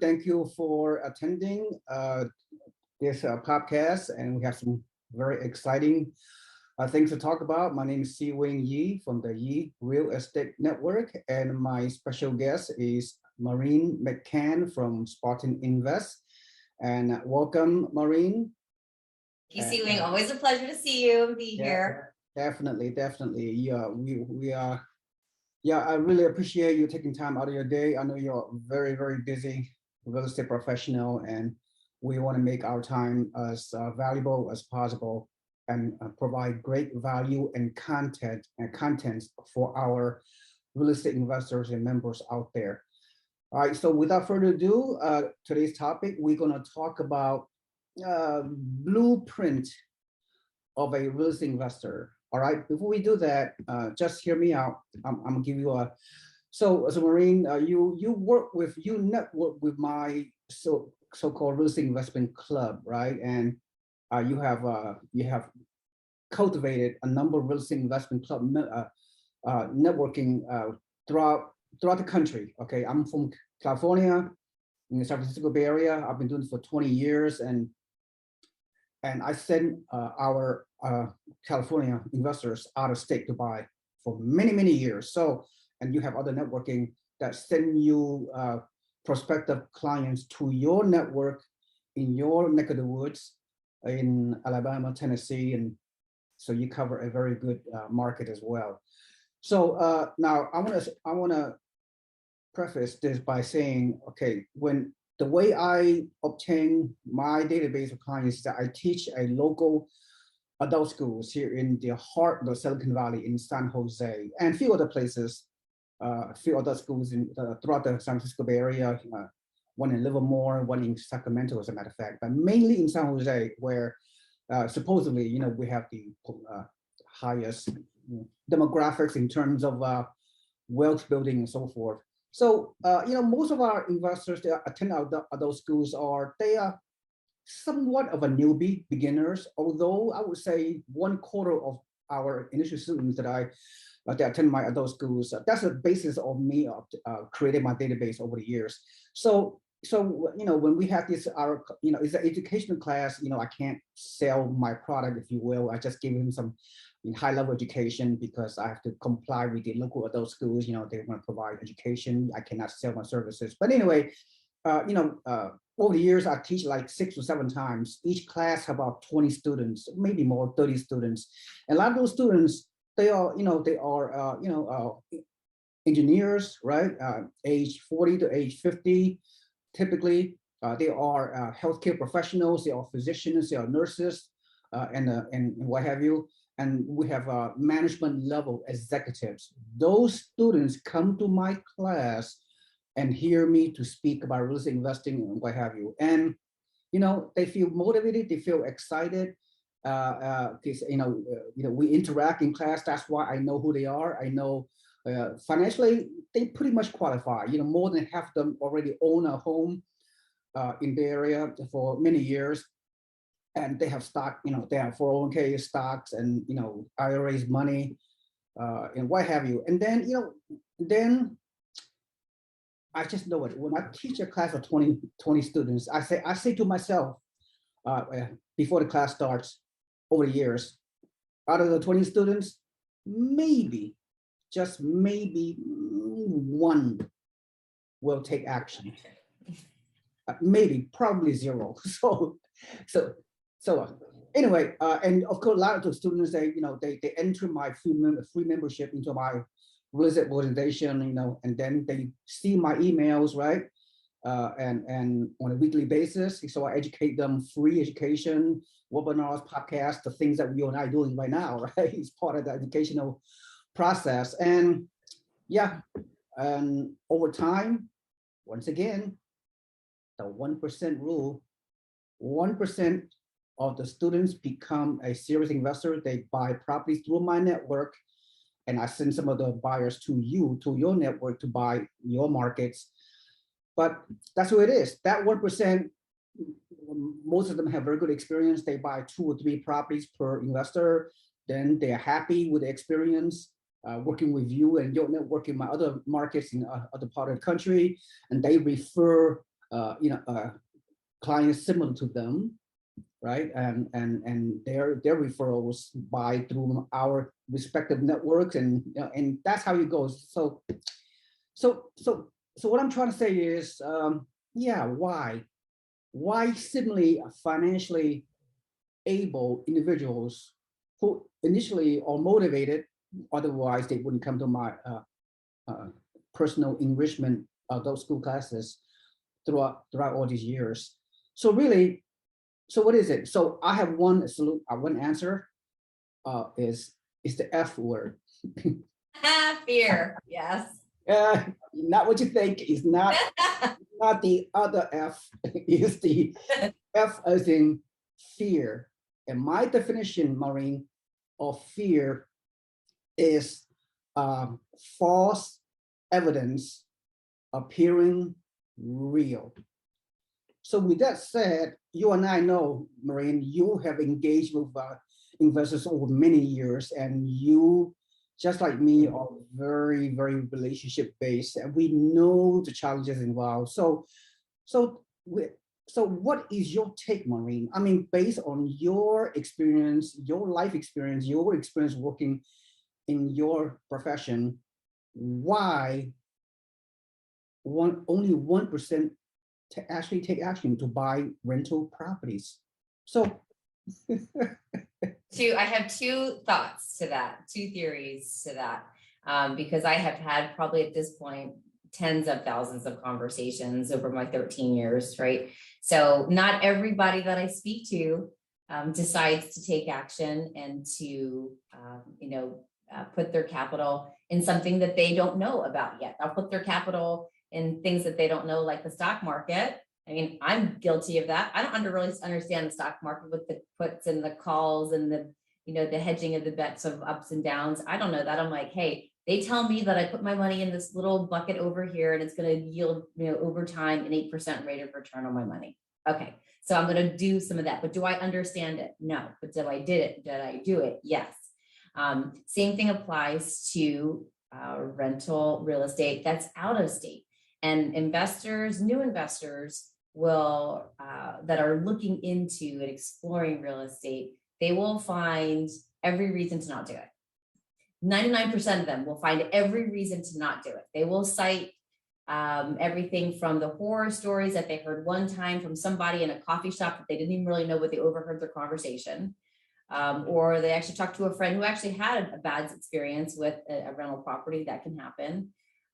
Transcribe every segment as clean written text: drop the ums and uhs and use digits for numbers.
Thank you for attending this podcast, and we have some very exciting things to talk about. My name is Seewing Yi from the Yi Real Estate Network, and my special guest is Maureen McCann from Spartan Invest. And welcome, Maureen. Thank you, Seewing. Always a pleasure to see you and be here. Definitely. Yeah, we are. Yeah, I really appreciate you taking time out of your day. I know you're very, very busy real estate professional, and we want to make our time as valuable as possible and provide great value and contents for our real estate investors and members out there. All right, so without further ado, today's topic, we're going to talk about blueprint of a real estate investor. All right, before we do that, just hear me out. I'm gonna give you a, so Maureen, you network with my so-called real estate investment club, right? And you have cultivated a number of real estate investment club networking throughout the country. Okay, I'm from California, in the San Francisco Bay Area. I've been doing this for 20 years, and I send our California investors out of state to buy for many, many years. So, and you have other networking that send you prospective clients to your network in your neck of the woods in Alabama, Tennessee, and so you cover a very good market as well. So now I want to preface this by saying, okay, the way I obtain my database of clients is that I teach a local adult schools here in the heart of the Silicon Valley in San Jose, and a few other places, a few other schools throughout the San Francisco Bay Area, one in Livermore, one in Sacramento, as a matter of fact, but mainly in San Jose, where supposedly, we have the highest demographics in terms of wealth building and so forth. So, most of our investors that attend those schools they are somewhat of a newbie, beginners, although I would say 1/4 of our initial students that attend my adult schools, that's the basis of me creating my database over the years. So, when we have this, it's an educational class, I can't sell my product, if you will. I just give them some high-level education because I have to comply with the local adult schools. They want to provide education. I cannot sell my services. But anyway, over the years, I teach like 6 or 7 times. Each class have about 20 students, maybe more, 30 students. And a lot of those students, they are engineers, right? Age 40 to age 50, typically. They are healthcare professionals. They are physicians. They are nurses, and what have you. And we have management level executives. Those students come to my class and hear me to speak about real estate investing and what have you. And, they feel motivated, they feel excited. Because, we interact in class. That's why I know who they are. I know financially, they pretty much qualify. More than half of them already own a home in the area for many years. And they have stock, they have 401k stocks and, IRAs money and what have you. And then, then I just know it. When I teach a class of 20 students, I say to myself before the class starts, over the years, out of the 20 students, maybe, just maybe one will take action. Maybe, probably 0. So anyway, and of course, a lot of the students, they enter my free membership into my real estate organization, and then they see my emails, right? And on a weekly basis. So I educate them, free education, webinars, podcasts, the things that you and I are doing right now, right? It's part of the educational process. And yeah, and over time, once again, the 1% rule, 1% of the students become a serious investor. They buy properties through my network, and I send some of the buyers to your network to buy your markets. But that's who it is. That 1%, most of them have very good experience. They buy 2 or 3 properties per investor. Then they're happy with the experience working with you and your network in my other markets in other part of the country, and they refer clients similar to them, right? And their referrals by through our respective networks, and and that's how it goes. So what I'm trying to say is, yeah, why simply financially able individuals who initially are motivated, otherwise they wouldn't come to my personal enrichment those school classes throughout all these years. So really, so what is it? So I have one one answer, is the F word. Fear, yes. Not what you think. It's not the other F. It's the F as in fear. And my definition, Maureen, of fear is false evidence appearing real. So with that said, you and I know, Maureen, you have engaged with investors over many years, and you, just like me, are very, very relationship based, and we know the challenges involved. So what is your take, Maureen? I mean, based on your experience, your life experience, your experience working in your profession, why only 1% to actually take action to buy rental properties? So I have two thoughts to that, two theories to that, because I have had probably at this point tens of thousands of conversations over my 13 years, right? So not everybody that I speak to decides to take action and to, put their capital in something that they don't know about yet. They'll put their capital in things that they don't know, like the stock market. I mean, I'm guilty of that. I don't really understand the stock market with the puts and the calls and the, the hedging of the bets of ups and downs. I don't know that. I'm like, hey, they tell me that I put my money in this little bucket over here and it's going to yield, over time an 8% rate of return on my money. Okay, so I'm going to do some of that. But do I understand it? No. But did I do it? Yes. Same thing applies to rental real estate that's out of state. And investors, new investors will, that are looking into and exploring real estate, they will find every reason to not do it. 99% of them will find every reason to not do it. They will cite everything from the horror stories that they heard one time from somebody in a coffee shop that they didn't even really know, but they overheard their conversation. Or they actually talked to a friend who actually had a bad experience with a rental property. That can happen.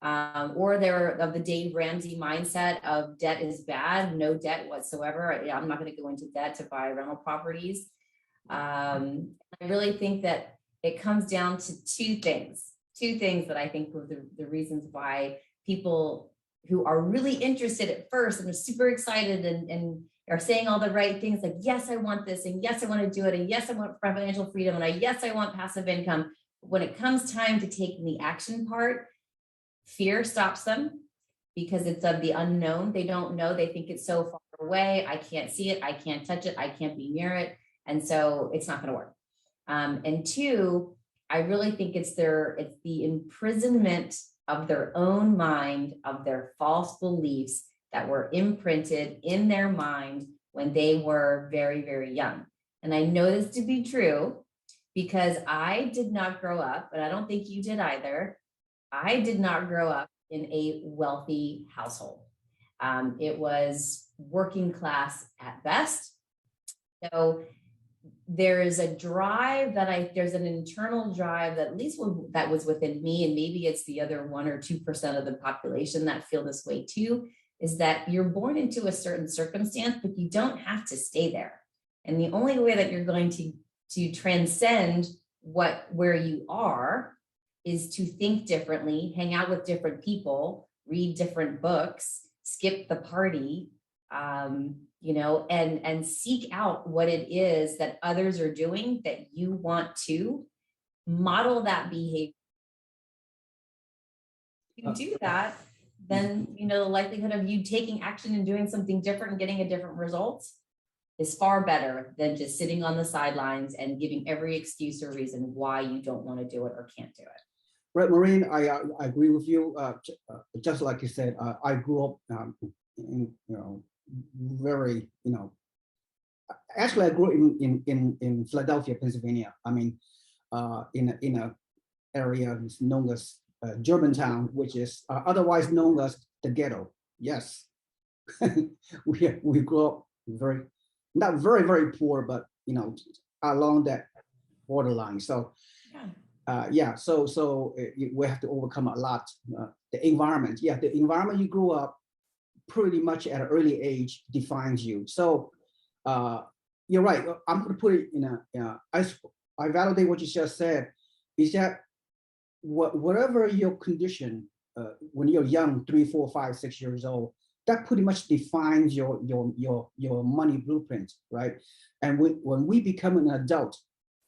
Or they're of the Dave Ramsey mindset of debt is bad, no debt whatsoever. I'm not going to go into debt to buy rental properties. I really think that it comes down to two things that I think were the reasons why people who are really interested at first and are super excited and are saying all the right things, like, yes, I want this, and yes, I want to do it, and yes, I want financial freedom, and yes, I want passive income. When it comes time to taking the action part, fear stops them because it's of the unknown. They don't know. They think it's so far away. I can't see it. I can't touch it. I can't be near it. And so it's not going to work. And two, I really think it's the imprisonment of their own mind, of their false beliefs that were imprinted in their mind when they were very, very young. And I know this to be true because I did not grow up, and I don't think you did either. I did not grow up in a wealthy household. It was working class at best. So there is a drive there's an internal drive that at least that was within me, and maybe it's the other 1 or 2% of the population that feel this way too, is that you're born into a certain circumstance, but you don't have to stay there. And the only way that you're going to transcend where you are is to think differently, hang out with different people, read different books, skip the party, and seek out what it is that others are doing that you want to model that behavior. If you do that, then the likelihood of you taking action and doing something different and getting a different result is far better than just sitting on the sidelines and giving every excuse or reason why you don't want to do it or can't do it. Right, Maureen, I agree with you. Just like you said, I grew up very, actually I grew in Philadelphia, Pennsylvania. I mean, in a area known as Germantown, which is otherwise known as the ghetto. Yes, we grew up not very poor, but along that borderline. So yeah, so we have to overcome a lot. The environment, the environment you grew up pretty much at an early age defines you. So you're right. I'm going to put it in I validate what you just said. Is that whatever your condition when you're young, 3, 4, 5, 6 years old, that pretty much defines your money blueprint, right? And when we become an adult,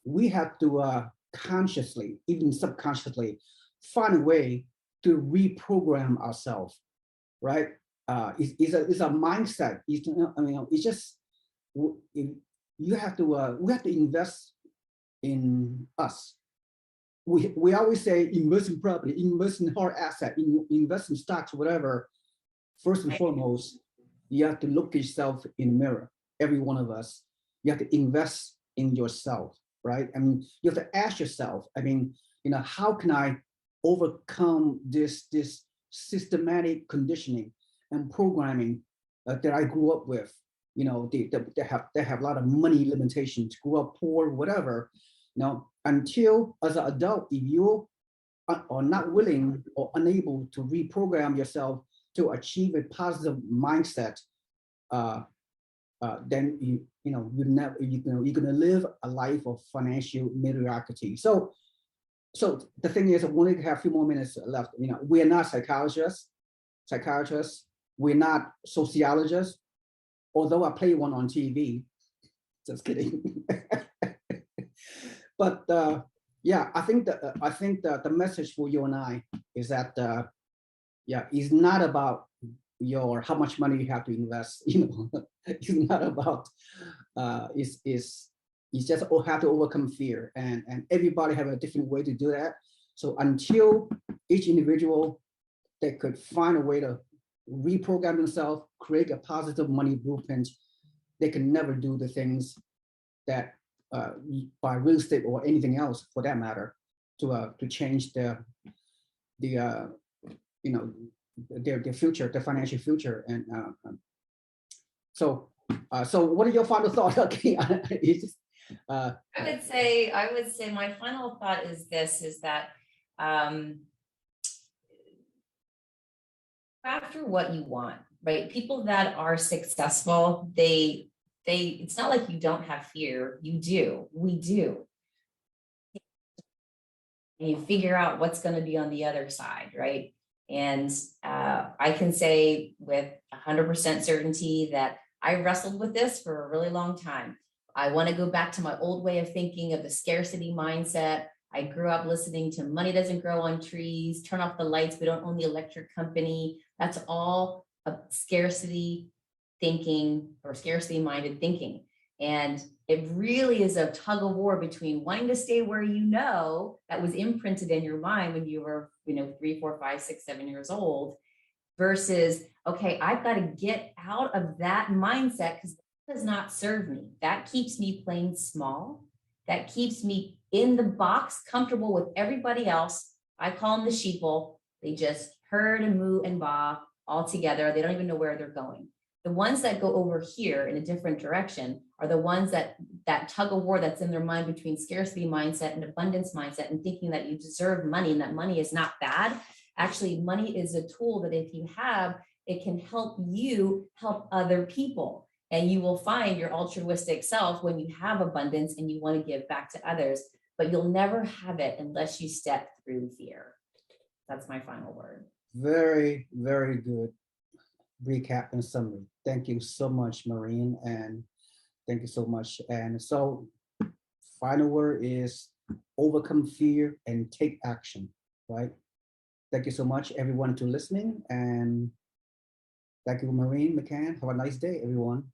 we have to consciously, even subconsciously, find a way to reprogram ourselves, right? It's a mindset. It's just we have to invest in us. We always say invest in property, invest in hard asset, invest in stocks, whatever. First and foremost, you have to look yourself in the mirror. Every one of us, you have to invest in yourself, right? I mean, you have to ask yourself, how can I overcome this systematic conditioning and programming that I grew up with? They have a lot of money limitations, grew up poor, whatever. Until as an adult, if you are not willing or unable to reprogram yourself to achieve a positive mindset, then you're going to live a life of financial mediocrity. So the thing is, I only have a few more minutes left. We are not psychiatrists. We're not sociologists, although I play one on TV. Just kidding. But yeah, I think that the message for you and I is that it's not about how much money you have to invest. It's not about it's just have to overcome fear, and everybody have a different way to do that. So until each individual that could find a way to reprogram themselves, create a positive money blueprint, they can never do the things that by real estate or anything else for that matter to change their future, their financial future. And so what are your final thoughts? Okay. I would say my final thought is this, is that after what you want, right? People that are successful, it's not like you don't have fear. You do. We do. And you figure out what's going to be on the other side, right? And I can say with 100% certainty that I wrestled with this for a really long time. I want to go back to my old way of thinking of the scarcity mindset. I grew up listening to money doesn't grow on trees, turn off the lights, we don't own the electric company. That's all a scarcity thinking or scarcity minded thinking. And it really is a tug of war between wanting to stay where that was imprinted in your mind when you were 3, 4, 5, 6, 7 years old, versus, okay, I've got to get out of that mindset because that does not serve me. That keeps me playing small. That keeps me in the box, comfortable with everybody else. I call them the sheeple. They just herd and moo and baa all together. They don't even know where they're going. The ones that go over here in a different direction are the ones that tug of war that's in their mind between scarcity mindset and abundance mindset, and thinking that you deserve money and that money is not bad. Actually, money is a tool that if you have, it can help you help other people. And you will find your altruistic self when you have abundance and you want to give back to others, but you'll never have it unless you step through fear. That's my final word. Very, very good recap and summary. Thank you so much, Maureen, and thank you so much. And so final word is overcome fear and take action, right? Thank you so much, everyone, to listening. And thank you, Maureen McCann. Have a nice day, everyone.